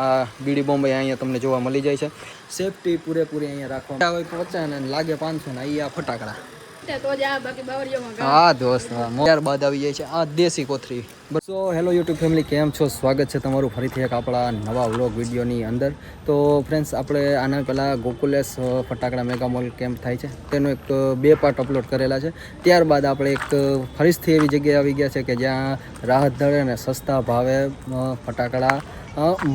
આ બીડી બોમ્બે અહીંયા તમને જોવા મળી જાય છે. સેફટી પૂરેપૂરી અહીંયા રાખવામાં આવે. 50 ને લાગે 500 ને અહીંયા ફટાકડા. હા દોસ્ત, ત્યારબાદ આવી જાય છે આ દેશી કોથળી. સો હેલો યુટ્યુબ ફેમિલી, કેમ છો? સ્વાગત છે તમારું ફરીથી એક આપણા નવા વ્લોગ વિડીયોની અંદર. તો ફ્રેન્ડ્સ, આપણે આના પહેલાં ગોકુલેશ ફટાકડા મેગા મોલ કેમ્પ થાય છે તેનો એક 2 પાર્ટ અપલોડ કરેલા છે. ત્યારબાદ આપણે એક ફરીથી એવી જગ્યાએ આવી ગયા છે કે જ્યાં રાહત દરે અને સસ્તા ભાવે ફટાકડા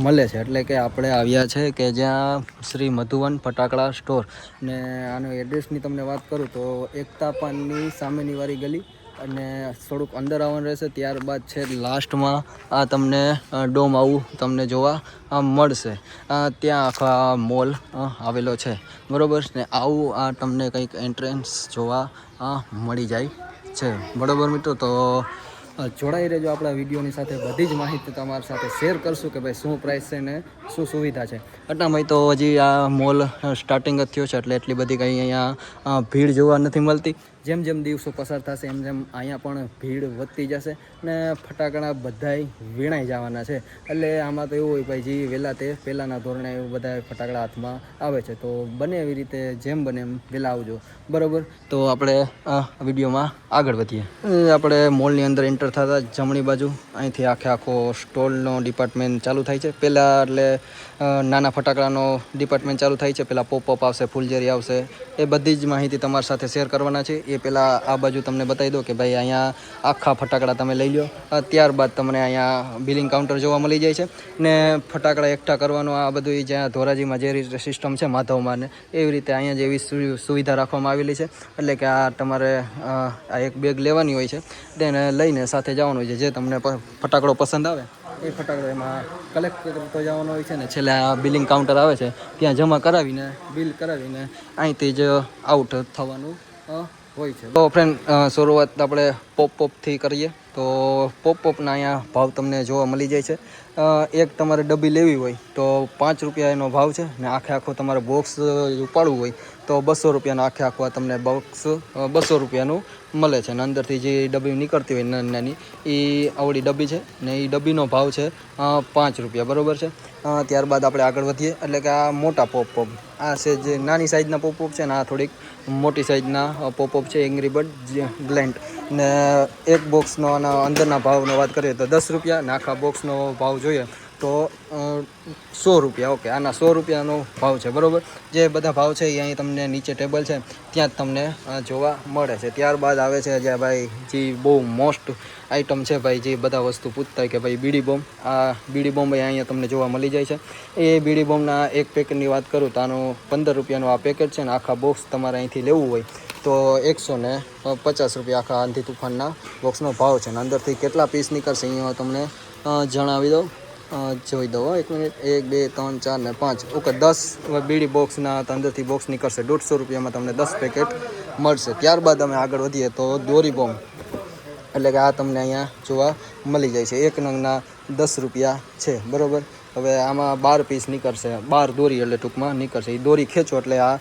મળે છે. એટલે કે આપણે આવ્યા છે કે જ્યાં શ્રી મધુવન ફટાકડા સ્ટોર, ને આનો એડ્રેસની તમને વાત કરું તો એકતા પાનની સામેની વાળી ગલી અને થોડુંક અંદર આવવાનું રહેશે. ત્યારબાદ છે લાસ્ટમાં આ તમને ડોમ આવું તમને જોવા મળશે. ત્યાં આખા મોલ આવેલો છે, બરાબર ને. આવું આ તમને કંઈક એન્ટ્રન્સ જોવા મળી જાય છે, બરાબર મિત્રો. તો જોડાઈ રહેજો આપણા વિડીયોની સાથે. બધી જ માહિતી તમારી સાથે શેર કરશું કે ભાઈ શું પ્રાઇસ છે ને શું સુવિધા છે. એટલામાં તો હજી આ મોલ સ્ટાર્ટિંગ જ થયો છે, એટલે એટલી બધી કંઈ અહીંયા ભીડ જોવા નથી મળતી. જેમ જેમ દિવસો પસાર થશે એમ જેમ અહીંયા પણ ભીડ વધતી જશે ને ફટાકડા બધાય વીણાઈ જવાના છે. એટલે આમાં તો એવું હોય ભાઈ, જે વહેલા તે પહેલાંના ધોરણે એવું બધા ફટાકડા હાથમાં આવે છે. તો બને એવી રીતે જેમ બને એમ વહેલા આવજો, બરાબર. તો આપણે આ વિડીયોમાં આગળ વધીએ. આપણે મોલની અંદર એન્ટર થતા જમણી બાજુ અહીંથી આખો સ્ટોલનો ડિપાર્ટમેન્ટ ચાલુ થાય છે. પહેલાં એટલે નાના ફટાકડાનો ડિપાર્ટમેન્ટ ચાલુ થાય છે. પહેલાં પોપઅપ આવશે, ફૂલઝરી આવશે, એ બધી જ માહિતી તમારી સાથે શેર કરવાના છે. એ પહેલાં આ બાજુ તમને બતાવી દો કે ભાઈ અહીંયા આખા ફટાકડા તમે લઈ લો. ત્યારબાદ તમને અહીંયા બિલિંગ કાઉન્ટર જોવા મળી જાય છે ને ફટાકડા એકઠા કરવાનો આ બધું જ્યાં ધોરાજીમાં જે રીતે સિસ્ટમ છે માધવમાં ને એવી રીતે અહીંયા જેવી સુવિધા રાખવામાં આવેલી છે. એટલે કે આ તમારે આ એક બેગ લેવાની હોય છે, તેને લઈને સાથે જવાનું હોય છે. જે તમને ફટાકડો પસંદ આવે એ ફટાકડો એમાં કલેક્ટ કરતો જવાનો હોય છે ને છેલ્લે આ બિલિંગ કાઉન્ટર આવે છે ત્યાં જમા કરાવીને બિલ કરાવીને અહીંથી જ આઉટ થવાનું હોય છે. તો ફ્રેન્ડ, શરૂઆત આપણે પોપથી કરીએ. તો પોપના અહીંયા ભાવ તમને જોવા મળી જાય છે. એક તમારે ડબ્બી લેવી હોય તો 5 રૂપિયા એનો ભાવ છે ને આખો તમારે બોક્સ ઉપાડવું હોય તો 200 રૂપિયાનો આખો તમને બોક્સ 200 રૂપિયાનું મળે છે. અને અંદરથી જે ડબ્બી નીકળતી હોય નાની નાની એ આવડી ડબ્બી છે ને એ ડબ્બીનો ભાવ છે 5 રૂપિયા, બરાબર છે. ત્યારબાદ આપણે આગળ વધીએ. એટલે કે આ મોટા પોપ આ છે જે નાની સાઇઝના પોપઅપ છે ને આ થોડીક મોટી સાઇઝના પોપઅપ છે, એંગ્રી બર્ડ ગ્લેન્ટ. ને એક બોક્સનો આના અંદરના ભાવનો વાત કરીએ તો 10 રૂપિયા ને આખા બોક્સનો ભાવ જોઈએ તો 100 રૂપિયા. ઓકે, આના 100 રૂપિયાનો ભાવ છે, બરાબર. જે બધા ભાવ છે એ અહીં તમને નીચે ટેબલ છે ત્યાં જ તમને જોવા મળે છે. ત્યારબાદ આવે છે જે ભાઈ જે બહુ મોસ્ટ આઇટમ છે ભાઈ, જે બધા વસ્તુ પૂછતા હોય કે ભાઈ બીડી બોમ્બ. આ બીડી બોમ્બ અહીંયા તમને જોવા મળી જાય છે. એ બીડી બોમ્બના એક પેકેટની વાત કરું તો આનું 15 રૂપિયાનું આ પેકેટ છે ને આખા બોક્સ તમારે અહીંથી લેવું હોય તો 150 રૂપિયા આખા આંધી તુફાનના બોક્સનો ભાવ છે. અને અંદરથી કેટલા પીસ નીકળશે અહીંયા તમને જણાવી દઉં, જોઈ દો. 1 મિનિટ. 1 2 3 4 ને 5. ઓકે, 10 બીડી બોક્સના અંદરથી બોક્સ નીકળશે. 150 રૂપિયામાં તમને 10 પેકેટ મળશે. ત્યારબાદ અમે આગળ વધીએ તો દોરી બોમ્બ, એટલે કે આ તમને અહીંયા જોવા મળી જાય છે. એક નંગના 10 રૂપિયા છે, બરાબર. હવે આમાં 12 પીસ નીકળશે, 12 દોરી એટલે ટૂંકમાં નીકળશે. એ દોરી ખેંચો એટલે આ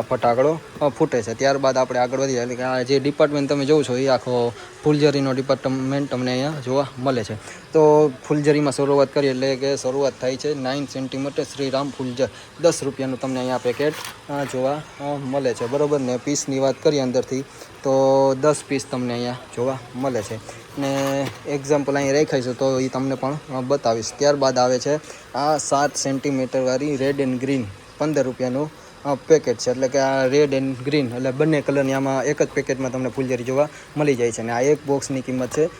ફટાકડો ફૂટે છે. ત્યારબાદ આપણે આગળ વધીએ. એટલે કે આ જે ડિપાર્ટમેન્ટ તમે જોવો છો એ આખો ફૂલઝરીનો ડિપાર્ટમેન્ટ તમને અહીંયા જોવા મળે છે. તો ફૂલઝરીમાં શરૂઆત કરીએ એટલે કે શરૂઆત થાય છે 9 સેન્ટીમીટર શ્રીરામ ફૂલઝર. 10 રૂપિયાનું તમને અહીંયા પેકેટ જોવા મળે છે, બરાબર. ને પીસની વાત કરીએ અંદરથી તો 10 પીસ તમને અહીંયા જોવા મળે છે. ને એક્ઝામ્પલ અહીં રાખાય છે તો એ તમને પણ બતાવીશ. ત્યારબાદ આવે છે આ 7 સેન્ટીમીટરવાળી રેડ એન્ડ ગ્રીન 15 રૂપિયાનું પેકેટ છે. એટલે કે આ રેડ એન્ડ ગ્રીન એટલે બંને કલરની આમાં એક જ પેકેટમાં તમને ફૂલઝરી જોવા મળી જાય છે. અને આ એક બોક્સની કિંમત છે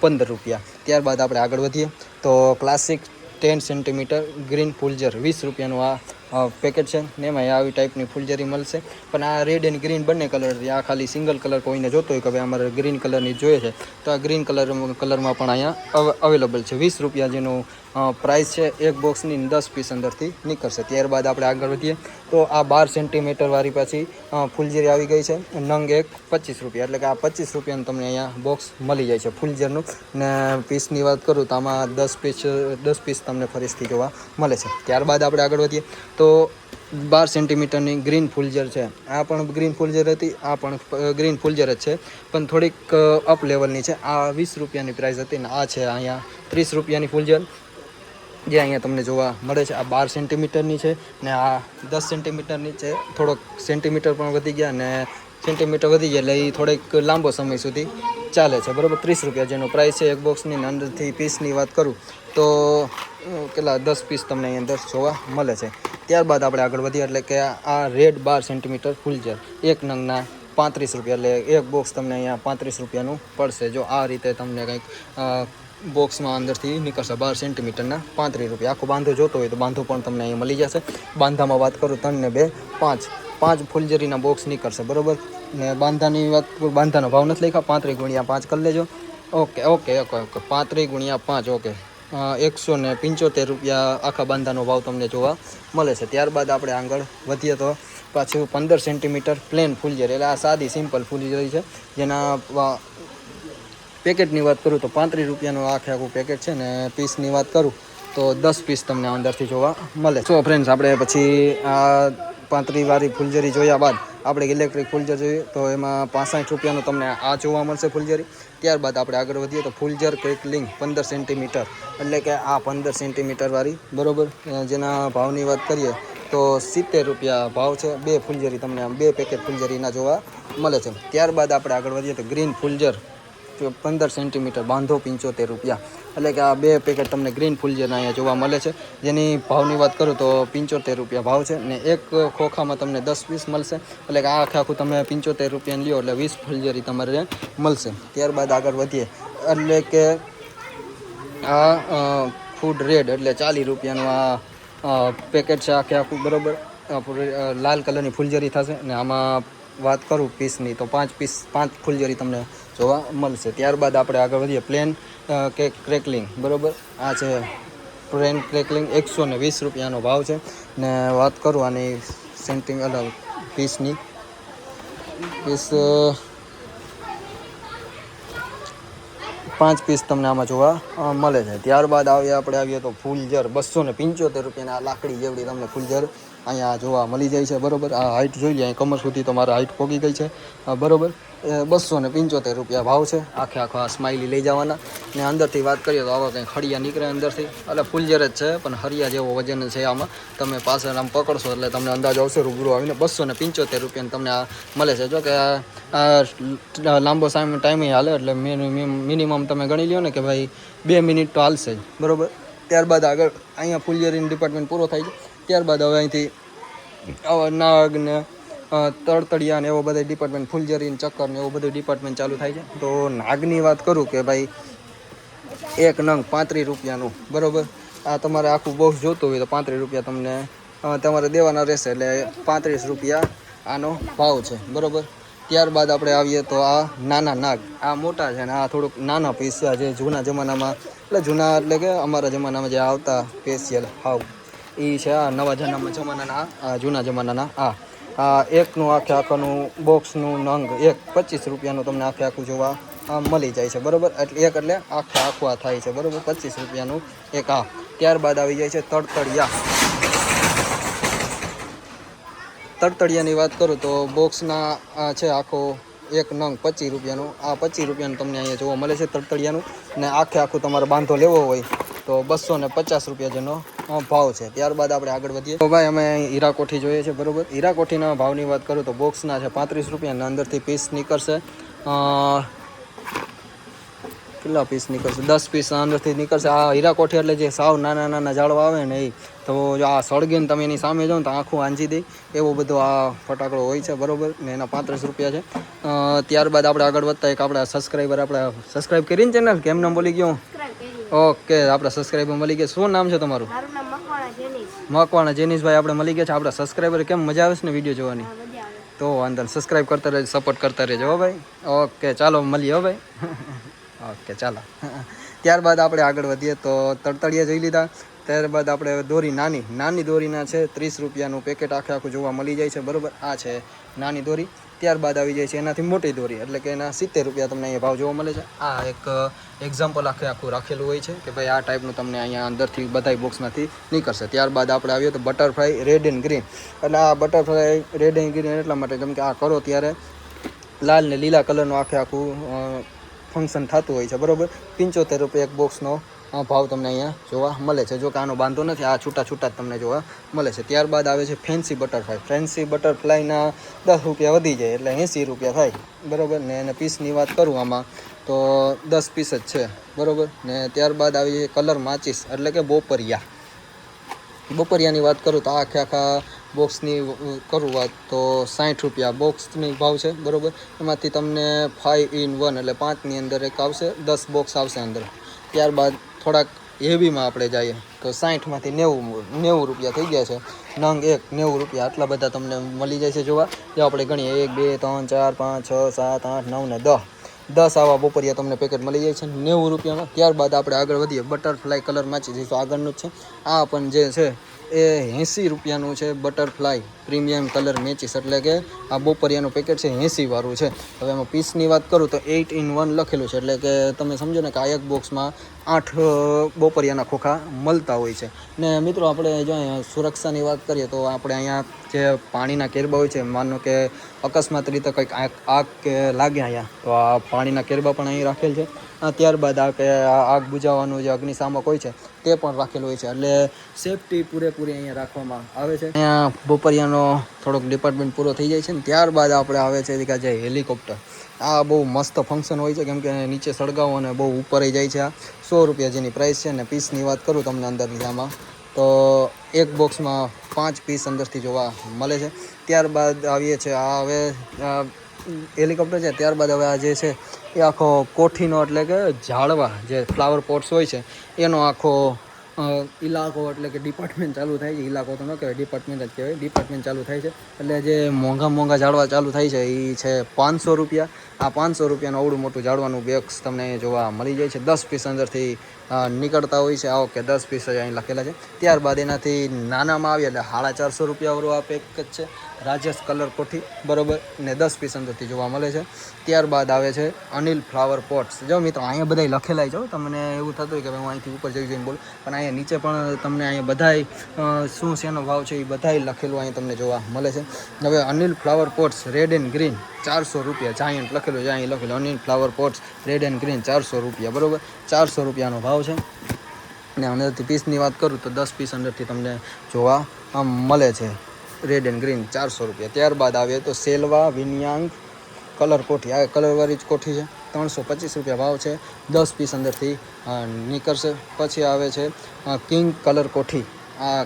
15 રૂપિયા. ત્યારબાદ આપણે આગળ વધીએ તો ક્લાસિક 10 સેન્ટીમીટર ગ્રીન ફૂલઝર 20 રૂપિયાનું આ પેકેટ છે ને એમાં આવી ટાઈપની ફૂલઝરી મળશે. પણ આ રેડ એન્ડ ગ્રીન બંને કલર, આ ખાલી સિંગલ કલર કોઈને જોતો હોય કે ભાઈ અમારે ગ્રીન કલરની જોઈએ છે તો આ ગ્રીન કલરમાં પણ અહીંયા અવેલેબલ છે. 20 રૂપિયા જેનું પ્રાઇસ છે. એક બોક્સની 10 પીસ અંદરથી નીકળશે. ત્યારબાદ આપણે આગળ વધીએ તો આ 12 સેન્ટીમીટરવાળી પાછી ફૂલઝરી આવી ગઈ છે. નંગ એક 25 રૂપિયા, એટલે કે આ 25 રૂપિયાનું તમને અહીંયા બોક્સ મળી જાય છે ફૂલઝરનું. ને પીસની વાત કરું તો આમાં 10 પીસ તમને ફરીથી જોવા મળે છે. ત્યારબાદ આપણે આગળ વધીએ તો 12 સેન્ટીમીટરની ગ્રીન ફૂલઝર છે. આ પણ ગ્રીન ફૂલઝર હતી, આ પણ ગ્રીન ફૂલઝર જ છે પણ થોડીક અપ લેવલની છે. આ 20 રૂપિયાની પ્રાઇસ હતી ને આ છે અહીંયા 30 રૂપિયાની ફૂલઝર. જે અહીંયા તમને જોવા મળે છે. આ 12 સેન્ટીમીટરની છે ને આ 10 સેન્ટીમીટરની છે. થોડોક સેન્ટીમીટર પણ વધી ગયા અને સેન્ટીમીટર વધી ગયા એટલે એ થોડીક લાંબો સમય સુધી ચાલે છે બરાબર. 30 રૂપિયા જેનો પ્રાઇસ છે એક બોક્સની. અંદરથી પીસની વાત કરું તો કેટલા 10 પીસ તમને અહીં અંદર જોવા મળે છે. ત્યારબાદ આપણે આગળ વધીએ એટલે કે આ રેડ 12 સેન્ટીમીટર ફૂલઝર એક નંગના 35 રૂપિયા, એટલે એક બોક્સ તમને અહીંયા 35 રૂપિયાનું પડશે. જો આ રીતે તમને કંઈક બોક્સમાં અંદરથી નીકળશે 12 સેન્ટીમીટરના 35 રૂપિયા. આખો બાંધો જોતો હોય તો બાંધો પણ તમને અહીંયા મળી જશે. બાંધામાં વાત કરું 3 ને 2 5 ફૂલઝરીના બોક્સ નીકળશે બરાબર. ને બાંધાની વાત કરું, બાંધાનો ભાવ નથી લખ્યા, 35 × 5 કરી લેજો. ઓકે 35 × 5 ઓકે 175 રૂપિયા આખા બાંધાનો ભાવ તમને જોવા મળે છે. ત્યારબાદ આપણે આગળ વધીએ તો પાછું 15 સેન્ટીમીટર પ્લેન ફૂલઝર, એટલે આ સાદી સિમ્પલ ફૂલઝરી છે. જેના પેકેટની વાત કરું તો 35 રૂપિયાનું આખું પેકેટ છે ને પીસની વાત કરું તો 10 પીસ તમને અંદરથી જોવા મળે. સો ફ્રેન્ડ્સ, આપણે પછી આ 35 વાળી ફૂલઝરી જોયા બાદ આપણે ઇલેક્ટ્રિક ફૂલઝર જોઈએ તો એમાં 65 રૂપિયાનું તમને આ જોવા મળશે ફૂલઝરી. ત્યારબાદ આપણે આગળ વધીએ તો ફૂલઝર ક્રેકલિંગ 15 સેન્ટીમીટર, એટલે કે આ 15 સેન્ટીમીટર વાળી બરાબર. જેના ભાવની વાત કરીએ તો 70 રૂપિયા ભાવ છે. 2 ફૂલઝરી તમને 2 પેકેટ ફૂલઝરીના જોવા મળે છે. ત્યારબાદ આપણે આગળ વધીએ તો ગ્રીન ફૂલઝર 15 સેન્ટીમીટર બાંધો 75 રૂપિયા, એટલે કે આ 2 પેકેટ તમને ગ્રીન ફૂલઝરના અહીંયા જોવા મળે છે. જેની ભાવની વાત કરું તો 75 રૂપિયા ભાવ છે ને એક ખોખામાં તમને 10 પીસ મળશે, એટલે કે આ આખું તમે 75 રૂપિયાની લ્યો એટલે 20 ફૂલઝરી તમારે મળશે. ત્યારબાદ આગળ વધીએ એટલે કે આ ફૂડ રેડ એટલે 40 રૂપિયાનું આ પેકેટ છે આખું બરાબર. લાલ કલરની ફૂલઝરી થશે ને આમાં વાત કરું પીસની તો 5 ફૂલઝરી તમને જોવા મળશે. ત્યારબાદ આપણે આગળ વધીએ પ્લેન કેક ક્રેકલિંગ બરાબર. આ છે પ્લેન ક્રેકલિંગ 120 રૂપિયાનો ભાવ છે ને વાત કરું આની પીસની પીસ 5 પીસ તમને આમાં જોવા મળે છે. ત્યારબાદ આવીએ તો ફૂલઝર 275 રૂપિયાના લાકડી જેવડી તમને ફૂલઝર અહીંયા જોવા મળી જાય છે બરાબર. આ હાઇટ જોઈ લે, અહીં કમર સુધી તો મારા હાઇટ પોગી ગઈ છે બરાબર. 275 રૂપિયા ભાવ છે. આખા સ્માઇલી લઈ જવાના ને અંદરથી વાત કરીએ તો આવા કંઈ ખડિયા નીકળે અંદરથી, એટલે ફૂલઝર જ છે પણ હરિયા જેવો વજન છે. આમાં તમે પાછળ આમ પકડશો એટલે તમને અંદાજ આવશે રૂબરૂ આવીને. 275 રૂપિયાને તમને આ મળે છે. જો કે આ લાંબો ટાઈમે હાલે એટલે મિનિમમ તમે ગણી લ્યો ને કે ભાઈ 2 મિનિટ તો હાલશે જ બરાબર. ત્યારબાદ આગળ અહીંયા ફૂલઝરીનો ડિપાર્ટમેન્ટ પૂરો થાય છે. ત્યારબાદ હવે અહીંથી નાગ ને તળતળિયા ને એવો બધા ડિપાર્ટમેન્ટ, ફૂલઝરી ચક્કર ને એવું બધું ડિપાર્ટમેન્ટ ચાલુ થાય છે. તો નાગની વાત કરું કે ભાઈ એક નંગ 35 રૂપિયાનું બરાબર. આ તમારે આખું બોક્સ જોતું હોય તો 35 રૂપિયા તમને તમારે દેવાના રહેશે, એટલે 35 રૂપિયા આનો ભાવ છે બરાબર. ત્યારબાદ આપણે આવીએ તો આ નાના નાગ, આ મોટા છે ને આ થોડુંક નાના પીસ છે. જે જૂના જમાનામાં એટલે કે અમારા જમાનામાં જે આવતા સ્પેશિયલ હાવ એ છે. આ નવા જમાનાના આ જૂના જમાનાના આ એકનું આખાનું બોક્સનું નંગ 25 રૂપિયાનું તમને આખું જોવા મળી જાય છે બરાબર. એટલે આખું આ થાય છે બરાબર. 25 રૂપિયાનું એક આ. ત્યારબાદ આવી જાય છે તળતળિયાની વાત કરું તો બોક્સના છે આખો એક નંગ 25 રૂપિયાનું. આ 25 રૂપિયાનું તમને અહીંયા જોવા મળે છે તળતળિયાનું. ને આખું તમારે બાંધો લેવો હોય તો 250 રૂપિયા જેનો ભાવ છે. ત્યારબાદ આપણે આગળ વધીએ તો ભાઈ અમે હીરાકોઠી જોઈએ છે બરાબર. હીરાકોઠીના ભાવની વાત કરું તો બોક્સના છે 35 રૂપિયા અને અંદરથી પીસ નીકળશે કેટલા પીસ નીકળશે? 10 પીસ અંદરથી નીકળશે. આ હીરાકોઠી એટલે જે સાવ નાના ઝાડવા આવે ને એ તો જો આ સળગીને તમે એની સામે જાઓ ને તો આખું આંજી દે એવો બધો આ ફટાકડો હોય છે બરાબર. ને એના 35 રૂપિયા છે. ત્યારબાદ આપણે આગળ વધતા એક આપણા સબસ્ક્રાઈબ કરીને ચેનલ કેમ નામ બોલી ગયો? ઓકે, આપણા સબસ્ક્રાઈબર મળી ગયા. શું નામ છે તમારું? મકવાણા જેનીશભાઈ આપણે મળી ગયા છે. આપણા સબસ્ક્રાઈબર કેમ મજા આવે છે ને વિડીયો જોવાની? તો અંદર સબસ્ક્રાઈબ કરતા રહેજો, સપોર્ટ કરતા રહેજો હો ભાઈ. ઓકે ચાલો મળીએ હો ભાઈ. ઓકે ચાલો. ત્યારબાદ આપણે આગળ વધીએ તો તળતળિયા જોઈ લીધા. ત્યારબાદ આપણે દોરી નાની દોરીના છે 30 રૂપિયાનું પેકેટ આખું જોવા મળી જાય છે બરાબર. આ છે નાની દોરી. ત્યારબાદ આવી જાય છે એનાથી મોટી દોરી, એટલે કે એના 70 રૂપિયા તમને અહીંયા ભાવ જોવા મળે છે. આ એક એક્ઝામ્પલ આખું રાખેલું હોય છે કે ભાઈ આ ટાઈપનું તમને અહીંયા અંદરથી બધા બોક્સમાંથી નીકળશે. ત્યારબાદ આપણે આવીએ તો બટરફ્લાય રેડ એન્ડ ગ્રીન, એટલે આ બટરફ્લાય રેડ એન્ડ ગ્રીન એટલા માટે કેમ કે આ કરો ત્યારે લાલ ને લીલા કલરનું આખું ફંક્શન થતું હોય છે બરાબર. 75 રૂપિયા એક બોક્સનો ભાવ તમને અહીંયા જોવા મળે છે. જો કે આનો બાંધો નથી, આ છૂટા છૂટા જ તમને જોવા મળે છે. ત્યારબાદ આવે છે ફેન્સી બટરફ્લાય. ફેન્સી બટરફ્લાયના 10 રૂપિયા વધી જાય એટલે 80 રૂપિયા થાય, બરાબર ને. એને પીસની વાત કરું આમાં તો 10 પીસ જ છે, બરાબર ને. ત્યારબાદ આવી જાય કલર માચીસ એટલે કે બોપરિયા. બોપરિયાની વાત કરું તો આખા બોક્સની કરું વાત તો 60 રૂપિયા બોક્સની ભાવ છે, બરાબર. એમાંથી તમને 5 in 1 એટલે 5ની અંદર એક આવશે, 10 બોક્સ આવશે અંદર. ત્યારબાદ થોડાક હેવીમાં આપણે જઈએ તો 60માંથી 90 રૂપિયા થઈ ગયા છે. નંગ 90 રૂપિયા, આટલા બધા તમને મળી જાય છે જોવા. જો આપણે ગણીએ 1 2 3 4 5 6 7 8 9 ને 10 આવા બોપરિયા તમને પેકેટ મળી જાય છે 90 રૂપિયામાં. ત્યારબાદ આપણે આગળ વધીએ. બટરફ્લાય કલર માચી જઈશું, આગળનું જ છે. આ પણ જે છે એ 80 રૂપિયાનું છે બટરફ્લાય પ્રીમિયમ કલર મેચીસ, એટલે કે આ બોપરિયાનું પેકેટ છે 80 વાળું છે. હવે એમાં પીસની વાત કરું તો 8 in 1 લખેલું છે, એટલે કે તમે સમજો ને કે આ એક બોક્સમાં 8 બોપરિયાના ખોખા મળતા હોય છે. ને મિત્રો આપણે જો અહીંયા સુરક્ષાની વાત કરીએ તો આપણે અહીંયા જે પાણીના કેરબા હોય છે, માનો કે અકસ્માત રીતે કંઈક આગ કે લાગે અહીંયા તો આ પાણીના કેરબા પણ અહીં રાખેલ છે. ત્યારબાદ આ કે આગ બુઝાવવાનું જે અગ્નિશામક હોય છે તે પણ રાખેલું હોય છે, એટલે સેફટી પૂરેપૂરી અહીંયા રાખવામાં આવે છે. અહીંયા બોપરિયાનો થોડોક ડિપાર્ટમેન્ટ પૂરો થઈ જાય છે ને ત્યારબાદ આપણે આવે છે કે જે હેલિકોપ્ટર. આ બહુ મસ્ત ફંક્શન હોય છે, કેમ કે નીચે સળગાવો અને બહુ ઉપર જાય છે. આ 100 રૂપિયા જેની પ્રાઇસ છે. ને પીસની વાત કરું તમને અંદરની આમાં તો એક બોક્સમાં 5 પીસ અંદરથી જોવા મળે છે. ત્યારબાદ આવીએ છીએ આ હવે હેલિકોપ્ટર છે. ત્યારબાદ હવે આ જે છે એ આખો કોઠીનો એટલે કે ઝાડવા જે ફ્લાવર પોટ્સ હોય છે એનો આખો ઇલાકો એટલે કે ડિપાર્ટમેન્ટ ચાલુ થાય છે. ઇલાકો તો ન કહેવાય, ડિપાર્ટમેન્ટ જ કહેવાય. ડિપાર્ટમેન્ટ ચાલુ થાય છે એટલે જે મોંઘા ઝાડવા ચાલુ થાય છે એ છે 500 રૂપિયા. આ 500 રૂપિયાનું અવડું મોટું ઝાડવાનું બેગ્સ તમને જોવા મળી જાય છે. 10 પીસ અંદરથી નીકળતા હોય છે. આ ઓકે 10 પીસ જ અહીં લખેલા છે. ત્યારબાદ એનાથી નાનામાં આવે એટલે 450 રૂપિયાવાળું આ પેક જ છે, રાજેશ કલર કોઠી, બરાબર ને. 10 પીસ અંદરથી જોવા મળે છે. ત્યારબાદ આવે છે અનિલ ફ્લાવર પોટ્સ. જો મિત્રો અહીંયા બધાય લખેલા જો તમને એવું થતું હોય કે હું અહીંથી ઉપર જઈને બોલું, પણ અહીંયા નીચે પણ તમને અહીંયા બધાય શું શેનો ભાવ છે એ બધાય લખેલું અહીં તમને જોવા મળે છે. હવે Anil flower pots red and green 400 રૂપિયા, જાયન્ટ લખેલું છે અહીં લખેલું Anil flower pots red and green 400 રૂપિયા, બરાબર. 400 રૂપિયાનો ભાવ છે. ને અંદરથી પીસની વાત કરું તો 10 પીસ અંદરથી તમને જોવા મળે છે. રેડ એન્ડ ગ્રીન 400 રૂપિયા. ત્યારબાદ આવે તો સેલ્વા વિન્યાંગ કલર કોઠી. આ કલરવાળી જ કોઠી છે, 325 રૂપિયા ભાવ છે. 10 પીસ અંદરથી નીકળશે. પછી આવે છે કિંગ કલર કોઠી. આ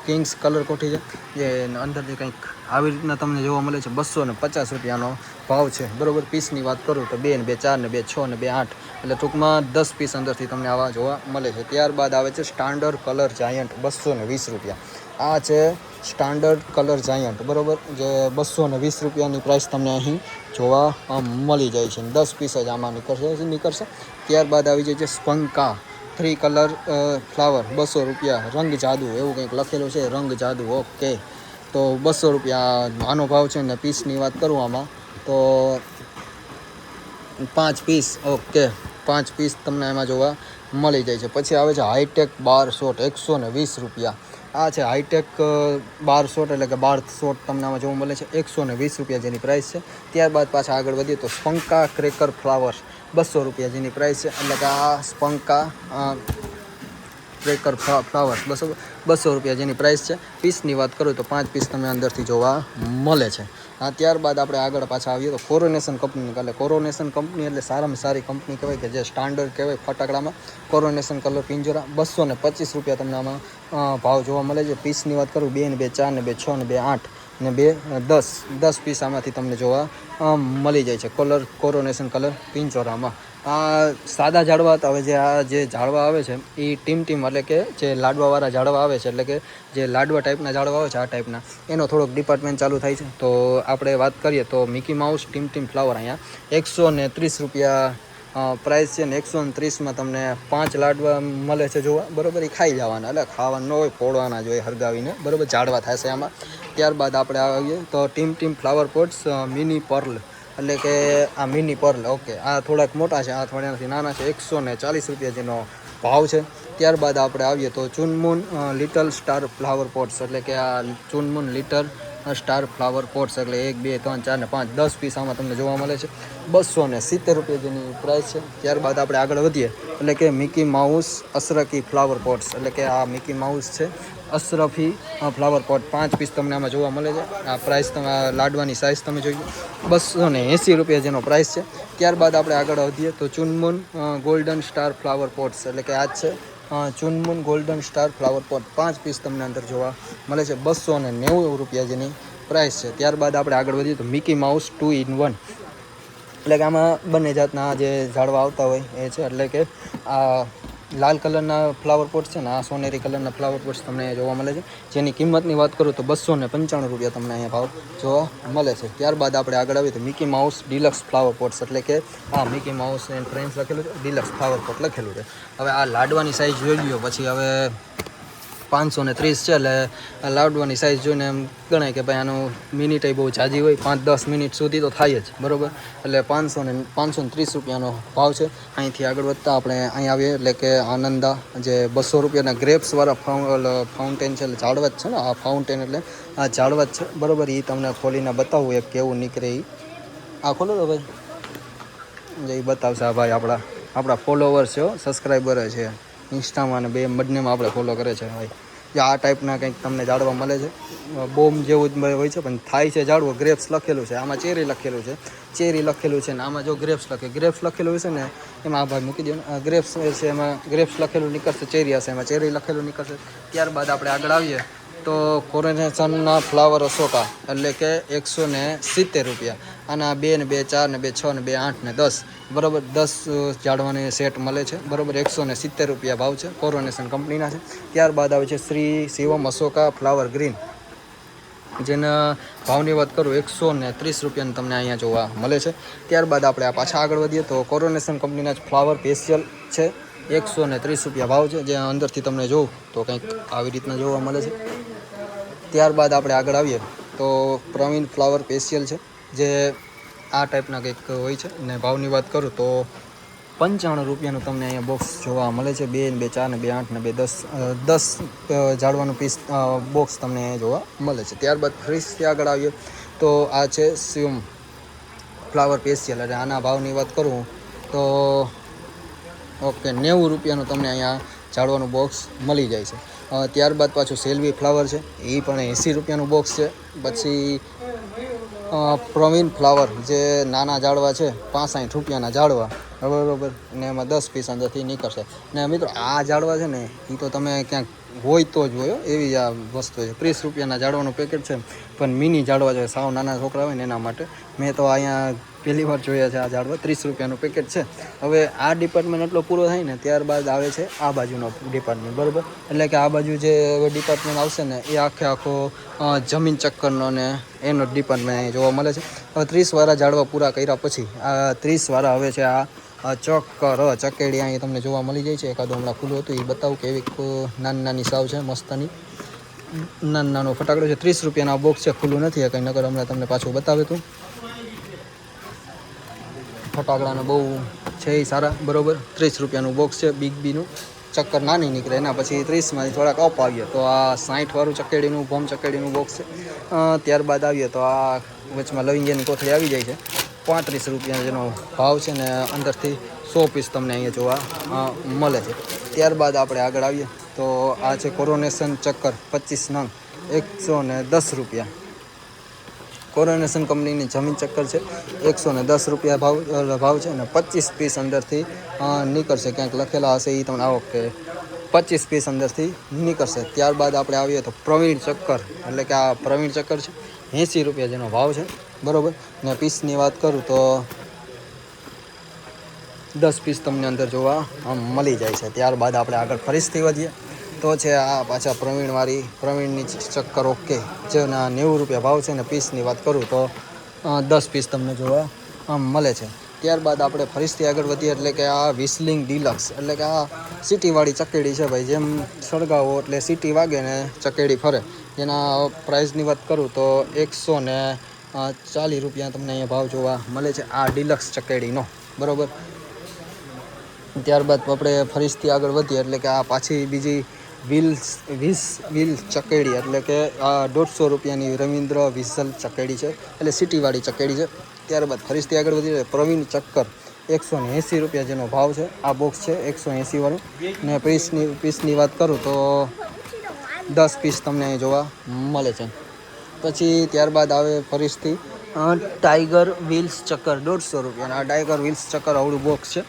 કિંગ્સ કલર કોઠી છે જે અંદરથી કંઈક આવી રીતના તમને જોવા મળે છે. 250 રૂપિયાનો ભાવ છે, બરાબર. પીસની વાત કરું તો 2 ને 2 4 ને 2 6 ને 2 8 એટલે ટૂંકમાં 10 પીસ અંદરથી તમને આવા જોવા મળે છે. ત્યારબાદ આવે છે સ્ટાન્ડર્ડ કલર જાયન્ટ 220 રૂપિયા. આ છે સ્ટાન્ડર્ડ કલર જાયન્ટ, બરાબર, જે 220 રૂપિયાની પ્રાઇસ તમને અહીં જોવા મળી જાય છે. 10 પીસ જ આમાં નીકળશે. ત્યારબાદ આવી જાય છે સ્પંકા 3 કલર ફ્લાવર 200 રૂપિયા. રંગ જાદુ એવું કંઈક લખેલું છે, રંગ જાદુ, ઓકે. તો 200 રૂપિયા આનો ભાવ છે. ને પીસની વાત કરું આમાં તો 5 પીસ, ઓકે, 5 પીસ તમને એમાં જોવા મળી જાય છે. પછી આવે છે હાઈટેક બાર શોટ 120 રૂપિયા. આ છે હાઈટેક બાર શોટ એટલે કે 12 શોટ તમને આમાં જોવા મળે છે 120 રૂપિયા જેની પ્રાઇસ છે. ત્યારબાદ પાછા આગળ વધીએ તો સ્પંકા ક્રેકર ફ્લાવર 200 રૂપિયા જેની પ્રાઇસ છે, એટલે કે આ સ્પંકા ક્રેકર ફ્લાવર 200 રૂપિયા જેની પ્રાઇસ છે. પીસની વાત કરું તો 5 પીસ તમને અંદરથી જોવા મળે છે. ત્યારબાદ આપણે આગળ પાછા આવીએ તો કોરોનેશન કંપની. એટલે કોરોનેશન કંપની એટલે સારામાં સારી કંપની કહેવાય કે જે સ્ટાન્ડર્ડ કહેવાય ફટાકડામાં. કોરોનેશન કલર પિંજોરા 225 રૂપિયા તમને આમાં ભાવ જોવા મળે છે. પીસની વાત કરું 2 ને 2 4 ને 2 6 ને 2 8 ને 2 10 પીસ આમાંથી તમને જોવા મળી જાય છે કોરોનેશન કલર પિંજોરામાં. આ સાદા ઝાડવા હતા. હવે જે ઝાડવા આવે છે એ ટીમ એટલે કે જે લાડવાવાળા ઝાડવા આવે છે, એટલે કે જે લાડવા ટાઈપના ઝાડવા આવે છે આ ટાઈપના, એનો થોડોક ડિપાર્ટમેન્ટ ચાલુ થાય છે. તો આપણે વાત કરીએ તો મિકી માઉસ ટીમ ફ્લાવર અહીંયા 130 રૂપિયા પ્રાઇસ છે. ને 130માં તમને 5 લાડવા મળે છે જોવા, બરાબર. એ ખાઈ જવાના, એટલે ખાવાના ન હોય, ફોડવાના જ હોય હરગાવીને, બરાબર. ઝાડવા થશે આમાં. ત્યારબાદ આપણે આવીએ તો team flower pots mini Perl, એટલે કે આ મિની પર્લ, ઓકે. આ થોડાક મોટા છે, આ થોડાથી નાના છે. 140 રૂપિયા જેનો ભાવ છે. ત્યારબાદ આપણે આવીએ તો ચુનમુન લિટલ સ્ટાર ફ્લાવર પોટ્સ, એટલે કે આ ચુનમુન લિટલ સ્ટાર ફ્લાવર પોટ્સ, એટલે 1 2 3 4 ને 5 10 પીસ આમાં તમને જોવા મળે છે. ₹270 જેની પ્રાઇસ છે. ત્યારબાદ આપણે આગળ વધીએ એટલે કે મિકી માઉસ અશરફી ફ્લાવર પોટ્સ, એટલે કે આ મિકી માઉસ છે અશરફી ફ્લાવર પોટ 5 પીસ તમને આમાં જોવા મળે છે. આ પ્રાઇસ તમે લાડવાની સાઇઝ તમે જોઈ ₹280 જેનો પ્રાઇસ છે. ત્યારબાદ આપણે આગળ વધીએ તો Chunmun golden star flower pots, એટલે કે આ જ છે Chunmun golden star flower pot 5 piece તમને અંદર જોવા મળે છે. ₹290 જેની પ્રાઇસ છે. ત્યારબાદ આપણે આગળ વધીએ તો મિકી માઉસ 2 in 1, એટલે કે આમાં બંને જાતના જે ઝાડવા આવતા હોય એ છે, એટલે કે આ લાલ કલરના ફ્લાવર પોટ છે ને આ સોનેરી કલરના ફ્લાવર પોટ્સ તમને જોવા મળે છે. જેની કિંમતની વાત કરું તો ₹295 તમને અહીંયા ભાવ જોવા મળે છે. ત્યારબાદ આપણે આગળ આવીએ તો Mickey mouse deluxe flower pots, એટલે કે આ મિકી માઉસ એન્ડ ફ્રેન્ડ્સ લખેલું છે, ડિલક્સ ફ્લાવર પોટ લખેલું છે. હવે આ લાડવાની સાઇઝ જોઈ લ્યો, પછી હવે 530 છે, એટલે લાડવાની સાઇઝ જોઈને એમ ગણાય કે ભાઈ આનું મિનિટ બહુ ઝાઝી હોય, 5-10 મિનિટ સુધી તો થાય જ, બરાબર. એટલે ₹530 ભાવ છે. અહીંથી આગળ વધતા આપણે અહીં આવીએ એટલે કે આનંદા જે ₹200 ગ્રેપ્સવાળા ફાઉન્ટેન છે, એટલે ઝાડવા જ છે ને આ ફાઉન્ટેન, એટલે આ ઝાડવા જ છે, બરાબર. એ તમને ખોલીને બતાવવું એક કેવું નીકળે એ. આ ખોલો તો ભાઈ, જે એ બતાવશે આ ભાઈ આપણા ફોલોવર છે, સબસ્ક્રાઈબર છે ઇન્સ્ટામાં અને બંનેમાં આપણે ફોલો કરે છે ભાઈ. જે આ ટાઈપના કંઈક તમને જાડવા મળે છે, બોમ્બ જેવું જ હોય છે પણ થાય છે જાડવો. ગ્રેપ્સ લખેલું છે, આમાં ચેરી લખેલું છે ને આમાં જો ગ્રેપ્સ લખેલું હશે ને એમાં આ ભાઈ મૂકી દો ને, ગ્રેપ્સ છે એમાં ગ્રેપ્સ લખેલું નીકળશે, ચેરી હશે એમાં ચેરી લખેલું નીકળશે. ત્યારબાદ આપણે આગળ આવીએ તો કોરોનેશનના ફ્લાવર અશોકા, એટલે કે ₹170. આના 2 ને 2 4 ને 2 6 ને 2 8 ને 10, બરાબર 10 ઝાડવાની સેટ મળે છે, બરાબર. ₹170 ભાવ છે, કોરોનેશન કંપનીના છે. ત્યારબાદ આવે છે શ્રી શિવમ અશોકા ફ્લાવર ગ્રીન, જેના ભાવની વાત કરું ₹130 તમને અહીંયા જોવા મળે છે. ત્યારબાદ આપણે આ પાછા આગળ વધીએ તો કોરોનેશન કંપનીના જ ફ્લાવર પેશિયલ છે, ₹130 ભાવ છે. જે અંદરથી તમને જોઉં તો કંઈક આવી રીતના જોવા મળે છે. ત્યારબાદ આપણે આગળ આવીએ તો પ્રવીણ ફ્લાવર પેશિયલ છે, જે આ ટાઈપના કંઈક હોય છે. ને ભાવની વાત કરું તો ₹95 તમને અહીંયા બોક્સ જોવા મળે છે. 2 ને 2 4 ને 2 8 ને 2 10 ઝાડવાનું પીસ બોક્સ તમને અહીંયા જોવા મળે છે. ત્યારબાદ ફરીથી આગળ આવીએ તો આ છે શિવમ ફ્લાવર પેશિયલ, અને આના ભાવની વાત કરું તો ઓકે ₹90 તમને અહીંયા ઝાડવાનું બોક્સ મળી જાય છે. ત્યારબાદ પાછું સેલ્વી ફ્લાવર છે, એ પણ ₹80 બોક્સ છે. પછી પ્રવીણ ફ્લાવર જે નાના ઝાડવા છે, ₹65 ઝાડવા, બરાબર. ને એમાં 10 પીસ અંદરથી નીકળશે. ને મિત્રો આ ઝાડવા છે ને એ તો તમે ક્યાંક હોય તો જ હોય, એવી આ વસ્તુ છે. ₹30 ઝાડવાનું પેકેટ છે, પણ મિની ઝાડવા છે, સાવ નાના છોકરા હોય ને એના માટે. મેં તો અહીંયા પહેલી વાર જોયા છે આ ઝાડવા. ₹30 પેકેટ છે. હવે આ ડિપાર્ટમેન્ટ એટલો પૂરો થાય ને ત્યારબાદ આવે છે આ બાજુનો ડિપાર્ટમેન્ટ, બરાબર. એટલે કે આ બાજુ જે ડિપાર્ટમેન્ટ આવશે ને એ આખો જમીન ચક્કરનો ને એનો ડિપાર્ટમેન્ટ અહીં જોવા મળે છે. હવે 30 ઝાડવા પૂરા કર્યા પછી આ 30 હવે છે આ ચકેડી અહીં તમને જોવા મળી જાય છે. એકાદું હમણાં ખુલ્લું હતું એ બતાવું કે એવી નાની સાવ છે મસ્તની, નાનો ફટાકડો છે. ₹30 બોક્સ છે, ખુલ્લું નથી કંઈ, નકર હમણાં તમને પાછું બતાવે તું. ફટાકડાને બહુ છે એ સારા, બરાબર. ₹30 બોક્સ છે. બિગ બીનું ચક્કર નાની નીકળે, એના પછી 30માંથી થોડાક અપ આવીએ તો આ 60 ચકેડીનું ભોમ ચકેડીનું બોક્સ છે. ત્યારબાદ આવીએ તો આ વચમાં લવિંગિયાની કોથળી આવી જાય છે, ₹35 જેનો ભાવ છે. ને અંદરથી 100 પીસ તમને અહીંયા જોવા મળે છે. ત્યારબાદ આપણે આગળ આવીએ તો આ છે કોરોનેશન ચક્કર 25 નંગ, ₹110. કોરોનેશન કંપનીની જમીન ચક્કર છે, ₹110 ભાવ છે. અને 25 પીસ અંદરથી નીકળશે, ક્યાંક લખેલા હશે એ તમને આવો કે 25 પીસ અંદરથી નીકળશે. ત્યારબાદ આપણે આવીએ તો પ્રવીણ ચક્કર, એટલે કે આ પ્રવીણ ચક્કર છે, ₹80 જેનો ભાવ છે, બરાબર. ને પીસની વાત કરું તો 10 પીસ તમને અંદર જોવા મળી જાય છે. ત્યારબાદ આપણે આગળ ફરીથી વધીએ તો છે આ પાછા પ્રવીણની ચક્કર, ઓકે, જેના ₹90 ભાવ છે. ને પીસની વાત કરું તો 10 પીસ તમને જોવા મળે છે. ત્યારબાદ આપણે ફરીથી આગળ વધીએ એટલે કે આ વિસલિંગ ડિલક્સ, એટલે કે આ સિટીવાળી ચકેડી છે ભાઈ. જેમ સળગાવો એટલે સિટી વાગે ને ચકેડી ફરે. જેના પ્રાઇસની વાત કરું તો ₹140 તમને અહીંયા ભાવ જોવા મળે છે આ ડિલક્સ ચકેડીનો, બરાબર. ત્યારબાદ આપણે ફરીથી આગળ વધીએ એટલે કે આ પાછી બીજી વ્હીલ ચકેડી, એટલે કે આ ₹150 રવિન્દ્ર વિઝલ ચકેડી છે, એટલે સિટીવાળી ચકેડી છે. ત્યારબાદ ફરીથી આગળ વધીએ પ્રવીણ ચક્કર 180 રૂપિયા જેનો ભાવ છે. આ બોક્સ છે 180 વાળું. ને પીસની વાત કરું તો 10 પીસ તમને અહીં જોવા મળે છે. પછી ત્યારબાદ આવે ફરીથી ટાઈગર વ્હીલ્સ ચક્કર 150 રૂપિયા. આ ટાઈગર વ્હીલ્સ ચક્કર અવળું બોક્સ છે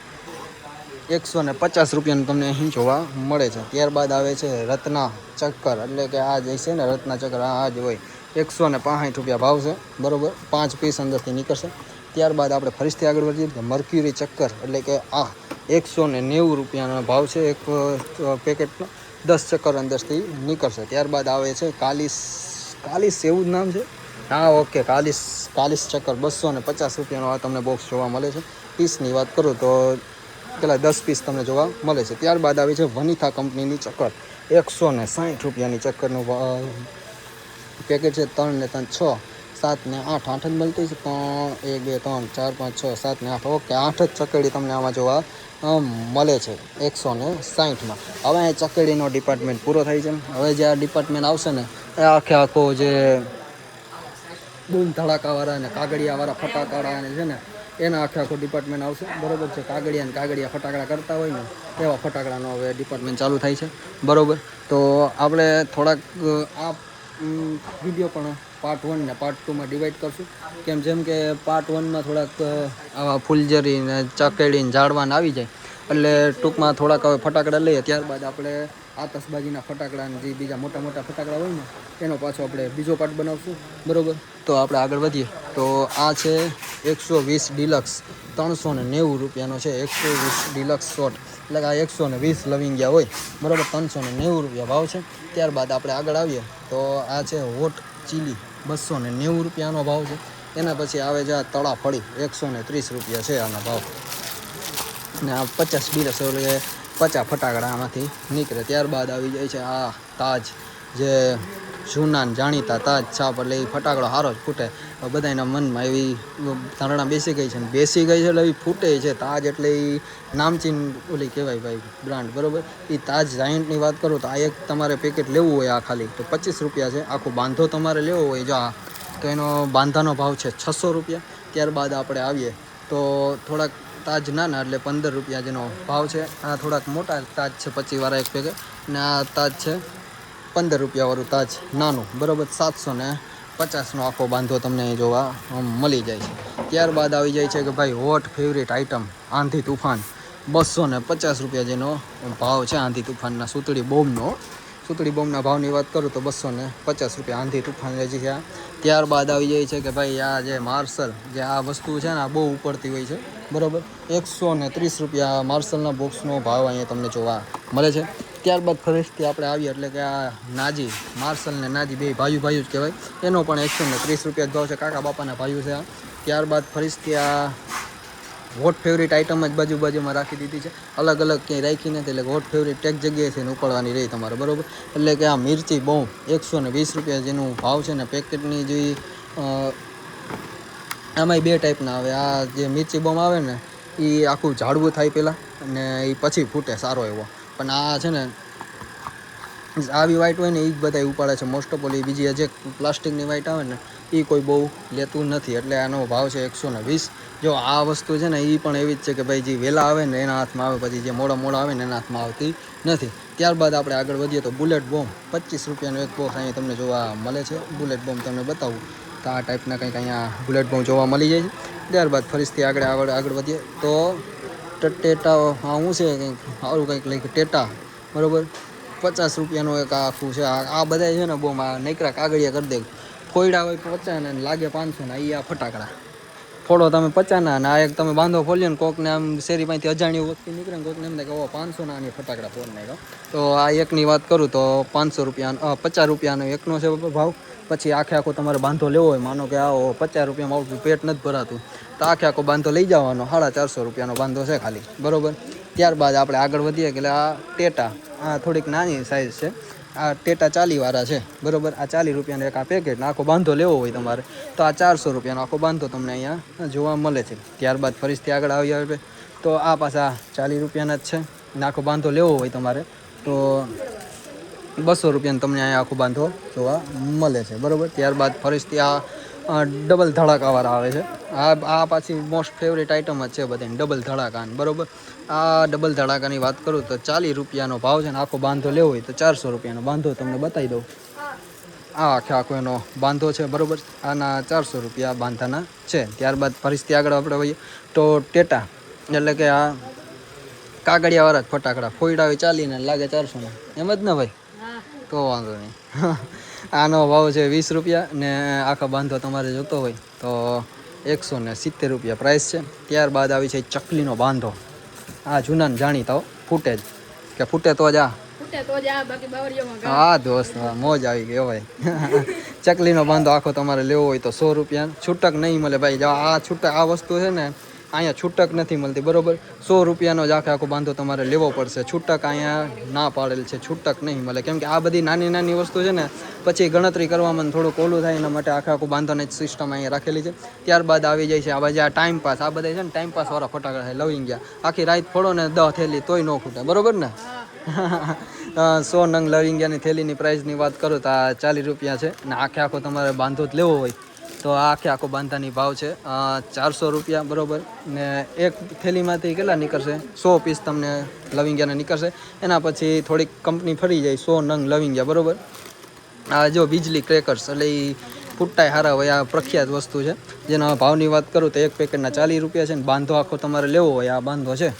150 રૂપિયાનું તમને અહીં જોવા મળે છે. ત્યારબાદ આવે છે રત્ના ચક્કર, એટલે કે આ જે છે ને રત્ના ચક્કર આ જ હોય 165 રૂપિયા ભાવ છે, બરાબર. 5 પીસ અંદરથી નીકળશે. ત્યારબાદ આપણે ફરીથી આગળ વધીએ તો મર્ક્યુરી ચક્કર, એટલે કે આ 190 રૂપિયાનો ભાવ છે એક પેકેટનો. 10 ચક્કર અંદરથી નીકળશે. ત્યારબાદ આવે છે કાલિસ એવું જ નામ છે, હા ઓકે, કાલિસ ચક્કર 250 રૂપિયાનો આ તમને બોક્સ જોવા મળે છે. પીસની વાત કરું તો પેલા 10 પીસ તમને જોવા મળે છે. ત્યારબાદ આવે છે વનિથા કંપનીની ચક્કર 160 રૂપિયાની ચક્કરનું પેકેટ છે. 3 ને 3 6 7 ને 8 8 જ મળતી છે. 1 2 3 4 5 6 7 ને 8 ઓકે 8 જ ચકરડી તમને આમાં જોવા મળે છે 160માં. હવે અહીં ચકરડીનો ડિપાર્ટમેન્ટ પૂરો થાય છે. હવે જે આ ડિપાર્ટમેન્ટ આવશે ને એ આખો જે બૂમ ધડાકાવાળા અને કાગળિયાવાળા ફટાકડા છે ને એના આખો ડિપાર્ટમેન્ટ આવશે, બરાબર છે. કાગળિયા ફટાકડા કરતા હોય ને એવા ફટાકડાનો હવે ડિપાર્ટમેન્ટ ચાલુ થાય છે, બરાબર. તો આપણે થોડાક આ વિડીયો પણ પાર્ટ 1 ને પાર્ટ 2માં ડિવાઈડ કરશું. જેમ કે પાર્ટ 1માં થોડાક આવા ફૂલઝરી ને ચકેડી ઝાડવાને આવી જાય એટલે ટૂંકમાં થોડાક હવે ફટાકડા લઈએ. ત્યારબાદ આપણે આતશબાજીના ફટાકડા જે બીજા મોટા મોટા ફટાકડા હોય ને એનો પાછો આપણે બીજો પાર્ટ બનાવશું, બરાબર. તો આપણે આગળ વધીએ તો આ છે 120 ડિલક્સ 390 રૂપિયાનો છે. 120 ડિલક્સ શોટ, એટલે કે આ 120 લવિંગિયા હોય, બરાબર. 390 રૂપિયા ભાવ છે. ત્યારબાદ આપણે આગળ આવીએ તો આ છે હોટ ચીલી 290 રૂપિયાનો ભાવ છે. એના પછી આવે છે આ તળા ફળી 130 રૂપિયા છે આનો ભાવ. ને આ 50 ડિલક્સ એટલે 50 ફટાકડા આમાંથી નીકળે. ત્યારબાદ આવી જાય છે આ તાજ, જે જૂના જાણીતા તાજ છાપ, એટલે એ ફટાકડો સારો જ ફૂટે. બધાના મનમાં એવી ધારણા બેસી ગઈ છે એટલે એવી ફૂટે છે. તાજ એટલે એ નામચીન ઓલી કહેવાય ભાઈ બ્રાન્ડ, બરાબર. એ તાજ જાયન્ટની વાત કરું તો આ એક તમારે પેકેટ લેવું હોય આ ખાલી તો 25 રૂપિયા છે. આખો બાંધો તમારે લેવો હોય જો આ તો એનો બાંધાનો ભાવ છે 600 રૂપિયા. ત્યારબાદ આપણે આવીએ તો થોડાક તાજ નાના એટલે 15 રૂપિયા જેનો ભાવ છે. આ થોડાક મોટા તાજ છે 25 વાળા એક પેકેટ, ને આ તાજ છે 15 રૂપિયાવાળું તાજ નાનું, બરાબર. 750નો આખો બાંધો તમને અહીં જોવા મળી જાય છે. ત્યારબાદ આવી જાય છે કે ભાઈ હોટ ફેવરેટ આઇટમ આંધી તુફાન 250 રૂપિયા જેનો ભાવ છે. આંધી તુફાનના સુતળી બોમ્બના ભાવની વાત કરું તો 250 રૂપિયા આંધી તુફાન રહે છે. ત્યારબાદ આવી જાય છે કે ભાઈ આ જે માર્શલ જે આ વસ્તુ છે ને આ બહુ ઉપડતી હોય છે, બરાબર. 130 રૂપિયા માર્શલના બોક્સનો ભાવ અહીંયા તમને જોવા મળે છે. ત્યારબાદ ફરીથી આપણે આવીએ એટલે કે આ નાજી માર્શલ ને નાજી બે ભાઈઓ જ કહેવાય, એનો પણ 130 રૂપિયા ભાવ છે. કાકા બાપાના ભાઈઓ છે આ. ત્યારબાદ ફરીથી આ હોટ ફેવરેટ આઇટમ જ બાજુમાં રાખી દીધી છે, અલગ ક્યાંય રાખી નથી. એટલે હોટ ફેવરેટ એક જગ્યાએથી ઉપાડવાની રહી તમારે, બરાબર. એટલે કે આ મિર્ચી બોમ્બ 120 રૂપિયા જેનું ભાવ છે ને પેકેટની જે આમાંય 2 ટાઈપના આવે. આ જે મિર્ચી બોમ્બ આવે ને એ આખું ઝાડવું થાય પહેલાં અને એ પછી ફૂટે સારો એવો, પણ આ છે ને આવી વાઇટ હોય ને એ જ બધા ઉપાડે છે મોસ્ટ ઓફ ઓલી. બીજી જે પ્લાસ્ટિકની વાઇટ આવે ને એ કોઈ બહુ લેતું નથી, એટલે આનો ભાવ છે 120. જો આ વસ્તુ છે ને એ પણ એવી જ છે કે ભાઈ જે વહેલા આવે ને એના હાથમાં આવે, પછી જે મોડા આવે ને એના હાથમાં આવતી નથી. ત્યારબાદ આપણે આગળ વધીએ તો બુલેટ બોમ્બ 25 રૂપિયાનો એક બોક્સ અહીંયા તમને જોવા મળે છે. બુલેટ બોમ્બ તમને બતાવું તો આ ટાઈપના કંઈક અહીંયા બુલેટ બોમ્બ જોવા મળી જાય છે. ત્યારબાદ ફરીથી આગળ વધીએ તો ટેટા શું છે કંઈક સારું કંઈક લઈ ટેટા, બરાબર. 50 રૂપિયાનું એક આખું છે. આ બધા છે ને બહુ નકરા કાગળિયા કરી દે. ફોયડા હોય 50 ને લાગે 500 ના. આ ફટાકડા ફોડો તમે 50 ના અને આ એક તમે બાંધો ખોલ્યો ને કોકને આમ શેરી પાસેથી અજાણ્યું વસ્તુ નીકળે ને કોકને એમ થાય કે 500 ના ફટાકડા ફોડ નાખ્યો. તો આ એકની વાત કરું તો 500 રૂપિયા 50 રૂપિયાનો એકનો છે ભાવ. પછી આખો તમારે બાંધો લેવો હોય, માનો કે આવો 50 રૂપિયામાં આવતું પેટ નથી ભરાતું તો આખો બાંધો લઈ જવાનો 450 રૂપિયાનો બાંધો છે ખાલી, બરાબર. ત્યારબાદ આપણે આગળ વધીએ કે આ ટેટા આ થોડીક નાની સાઇઝ છે. આ ટેટા 40 વાળા છે, બરાબર. આ 40 રૂપિયાનો એક આ પેકેટ આખો બાંધો લેવો હોય તમારે તો આ 400 રૂપિયાનો આખો બાંધો તમને અહીંયા જોવા મળે છે. ત્યારબાદ ફરીથી આગળ આવી તો આ પાછા 40 રૂપિયાના જ છે. આખો બાંધો લેવો હોય તમારે તો 200 રૂપિયાનો તમને અહીંયા આખો બાંધો જોવા મળે છે, બરાબર. ત્યારબાદ ફરીથી આ ડબલ ધડાકાવાળા આવે છે. આ પાછી મોસ્ટ ફેવરેટ આઇટમ જ છે બધાને, ડબલ ધડાકા. બરોબર, આ ડબલ ધડાકાની વાત કરું તો 40 રૂપિયાનો ભાવ છે ને આખો બાંધો લેવો હોય તો 400 રૂપિયાનો બાંધો તમને બતાવી દઉં. આ આખો એનો બાંધો છે. બરાબર, આના 400 રૂપિયા બાંધાના છે. ત્યારબાદ ફરીથી આગળ આપણે હોઈએ તો ટેટા, એટલે કે આ કાગળિયાવાળા જ ફટાકડા, ફોયડા હોય ચાલીને લાગે 400 એમ જ ને ભાઈ? તો વાંધો નહીં. આનો ભાવ છે 20 રૂપિયા ને આખો બાંધો તમારે જોતો હોય તો 170 રૂપિયા પ્રાઇસ છે. ત્યારબાદ આવી છે ચકલીનો બાંધો. આ જૂના જાણીતા ફૂટે જ, કે ફૂટે તો જ હા દોસ્ત, મોજ આવી ગયો ભાઈ. ચકલીનો બાંધો આખો તમારે લેવો હોય તો 100 રૂપિયા. છૂટક નહીં મળે ભાઈ. આ છૂટક, આ વસ્તુ છે ને અહીંયા છૂટક નથી મળતી. બરોબર, 100 રૂપિયાનો જ આખો બાંધો તમારે લેવો પડશે. છૂટક અહીંયા ના પાડેલ છે, છૂટક નહીં મળે. કેમ કે આ બધી નાની નાની વસ્તુ છે ને પછી ગણતરી કરવામાં થોડુંક ઓલું થાય, એના માટે આખું બાંધોની સિસ્ટમ અહીંયા રાખેલી છે. ત્યારબાદ આવી જાય છે આ બાજુ આ ટાઈમ પાસ. આ બધા છે ને ટાઈમ પાસ વાળા ફટાકડા છે, લવિંગ ગયા. આખી રાત ફોડો ને 10 થેલી તોય ન ખૂટે. બરોબર ને? 100 નંગ લવિંગિયાની થેલીની પ્રાઇસની વાત કરું તો આ 40 રૂપિયા છે. ને આખો તમારે બાંધો જ લેવો હોય તો આ આખો બાંધાની ભાવ છે 400 રૂપિયા. બરોબર, ને એક થેલીમાંથી કેટલા નીકળશે? 100 પીસ તમને લવિંગિયાને નીકળશે. એના પછી થોડીક કંપની ફરી જાય, 100 નંગ લવિંગિયા. બરોબર, આ જો બીજલી ક્રેકર્સ, એટલે એ ફૂટતાય સારા હોય, આ પ્રખ્યાત વસ્તુ છે. જેના ભાવની વાત કરું તો એક પેકેટના 40 રૂપિયા છે. ને બાંધો આખો તમારે લેવો હોય, આ બાંધો છે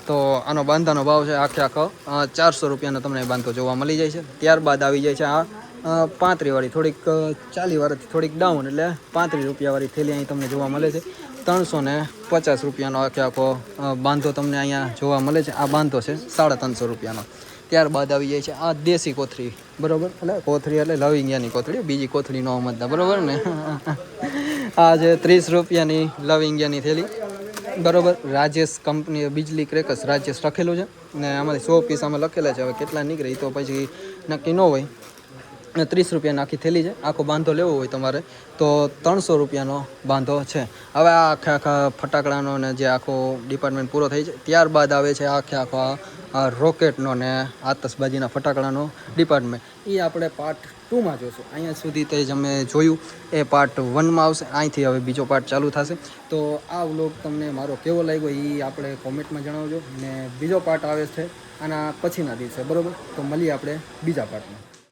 તો આનો બાંધાનો ભાવ છે આખો 400 રૂપિયાનો તમને બાંધો જોવા મળી જાય છે. ત્યારબાદ આવી જાય છે આ 35 વાળી, થોડીક 40 વાળાથી થોડીક ડાઉન, એટલે 35 રૂપિયાવાળી થેલી અહીં તમને જોવા મળે છે. 350 રૂપિયાનો આખો બાંધો તમને અહીંયા જોવા મળે છે. આ બાંધો છે 350 રૂપિયાનો. ત્યારબાદ આવી જાય છે આ દેશી કોથળી. બરાબર, એટલે કોથળી એટલે લવિંગિયાની કોથળી, બીજી કોથળી ન સમજતા. બરાબર ને? આ છે 30 રૂપિયાની લવિંગિયાની થેલી. બરોબર, રાજેશ કંપની બીજલી ક્રેકર્સ રાજેશ લખેલું છે ને આમાંથી 100 પીસ આમાં લખેલા છે. હવે કેટલા નીકળે એ તો પછી નક્કી ન હોય. 30 રૂપિયાની આખી થેલી છે. આખો બાંધો લેવો હોય તમારે તો 300 રૂપિયાનો બાંધો છે. હવે આ આખા ફટાકડાનો ને જે આખો ડિપાર્ટમેન્ટ પૂરો થઈ છે. ત્યારબાદ આવે છે આખા રોકેટનો ને આતશબાજીના ફટાકડાનો ડિપાર્ટમેન્ટ. એ આપણે પાર્ટ 2માં જોઈશું. અહીંયા સુધી તે જ અમે જોયું એ પાર્ટ 1માં આવશે. અહીંથી હવે બીજો પાર્ટ ચાલુ થશે. તો આ વ્લોગ તમને મારો કેવો લાગ્યો એ આપણે કોમેન્ટમાં જણાવજો. ને બીજો પાર્ટ આવે છે આના પછીના દિવસે. બરાબર, તો મળીએ આપણે બીજા પાર્ટમાં.